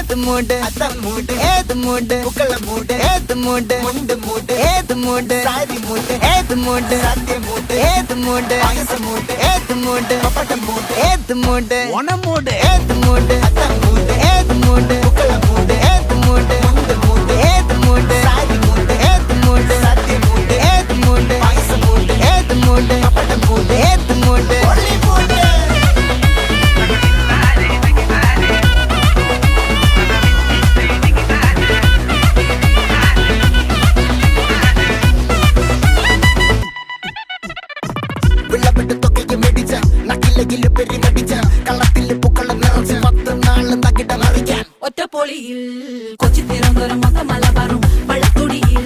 ഏത് മൂട് അത്തം മൂട് ഏത് മൂട് പൂക്കള മൂട് ഏത് മൂട് മുണ്ട് മൂട് ഏത് മൂട് സാരി മൂട് ഏത് മൂട് സദ്യ മൂട് ഏത് മൂട് പായസം മൂട് ഏത് മൂട് പപ്പടം മൂട് ഏത് മൂട് ഓണം മൂട് ഏത് മൂട് അത്തം മൂട് ഏത് മൂട് പൂക്കള മൂട് ഏത് മൂട് മുണ്ട് മൂട് ഏത് മൂട് സാരി മൂട് ഏത് മൂട് സദ്യ മൂട് ഏത് മൂട് പായസം മൂട് ഏത് മൂട് പപ്പടം മൂട് ഏത് മൂട് ഒളി മൂട് ഒറ്റപ്പൊളിയിൽ കൊച്ചി തിരുവനന്തപുരം മൊത്തം മലബാറും വള്ളത്തുടിയിൽ